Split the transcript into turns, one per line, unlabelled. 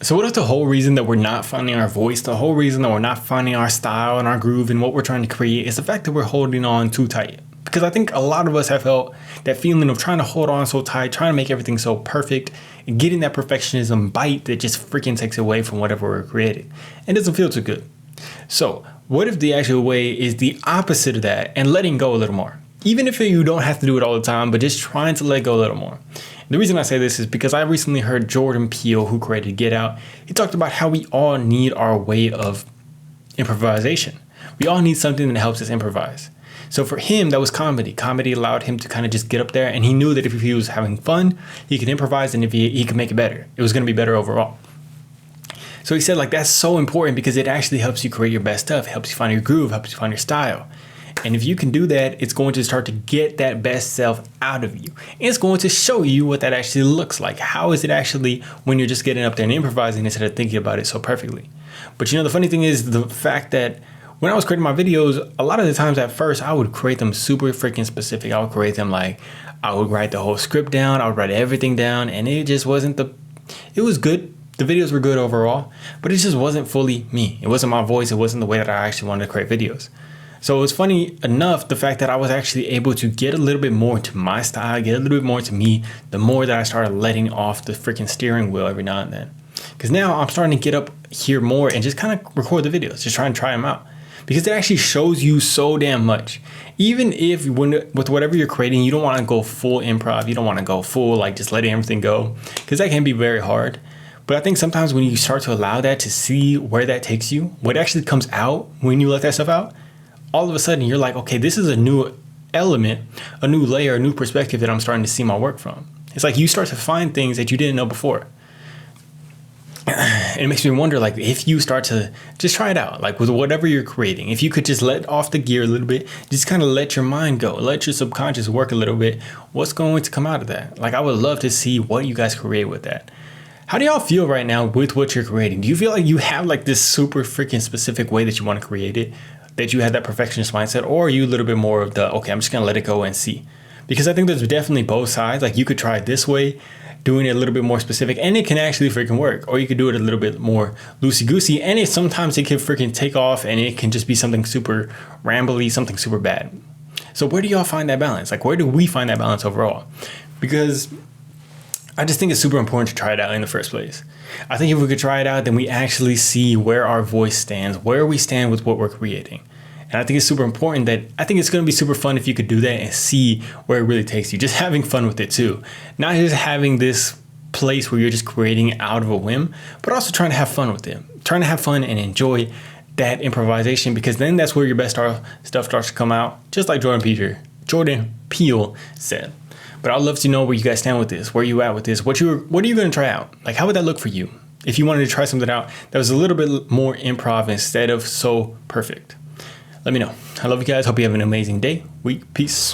So what if the whole reason that we're not finding our voice, the whole reason that we're not finding our style and our groove and what we're trying to create is the fact that we're holding on too tight? Because I think a lot of us have felt that feeling of trying to hold on so tight, trying to make everything so perfect, and getting that perfectionism bite that just freaking takes away from whatever we're creating. It doesn't feel too good. So what if the actual way is the opposite of that and letting go a little more? Even if you don't have to do it all the time, but just trying to let go a little more. The reason I say this is because I recently heard Jordan Peele, who created Get Out. He talked about how we all need our way of improvisation. We all need something that helps us improvise. So for him, that was comedy. Comedy allowed him to kind of just get up there, and he knew that if he was having fun, he could improvise, and if he could make it better, it was going to be better overall. So he said, like, that's so important because it actually helps you create your best stuff. It helps you find your groove, helps you find your style. And if you can do that, it's going to start to get that best self out of you. And it's going to show you what that actually looks like. How is it actually when you're just getting up there and improvising instead of thinking about it so perfectly? But you know, the funny thing is the fact that when I was creating my videos, a lot of the times at first, I would create them super freaking specific. I would create them like, I would write the whole script down. I would write everything down, and it just wasn't it was good. The videos were good overall, but it just wasn't fully me. It wasn't my voice. It wasn't the way that I actually wanted to create videos. So it was funny enough, the fact that I was actually able to get a little bit more to my style, get a little bit more to me, the more that I started letting off the freaking steering wheel every now and then. Because now I'm starting to get up here more and just kind of record the videos, just try and try them out. Because it actually shows you so damn much. Even if with whatever you're creating, you don't want to go full improv, you don't want to go full, like just letting everything go, because that can be very hard. But I think sometimes when you start to allow that to see where that takes you, what actually comes out when you let that stuff out, all of a sudden you're like, okay, this is a new element, a new layer, a new perspective that I'm starting to see my work from. It's like you start to find things that you didn't know before. And it makes me wonder, like, if you start to just try it out, like with whatever you're creating, if you could just let off the gear a little bit, just kind of let your mind go, let your subconscious work a little bit, what's going to come out of that? Like, I would love to see what you guys create with that. How do y'all feel right now with what you're creating? Do you feel like you have like this super freaking specific way that you want to create it, that you have that perfectionist mindset, or are you a little bit more of the, okay, I'm just going to let it go and see? Because I think there's definitely both sides. Like, you could try it this way, doing it a little bit more specific, and it can actually freaking work. Or you could do it a little bit more loosey-goosey, and sometimes it can freaking take off, and it can just be something super rambly, something super bad. So where do y'all find that balance? Like, where do we find that balance overall? Because I just think it's super important to try it out in the first place. I think if we could try it out, then we actually see where our voice stands, where we stand with what we're creating. And I think it's super important that I think it's going to be super fun if you could do that and see where it really takes you. Just having fun with it too. Not just having this place where you're just creating out of a whim, but also trying to have fun with it. Trying to have fun and enjoy that improvisation, because then that's where your best stuff starts to come out. Just like Jordan Peele said. But I'd love to know where you guys stand with this, where you at with this, what are you going to try out? Like, how would that look for you if you wanted to try something out that was a little bit more improv instead of so perfect? Let me know. I love you guys. Hope you have an amazing day, week. Peace.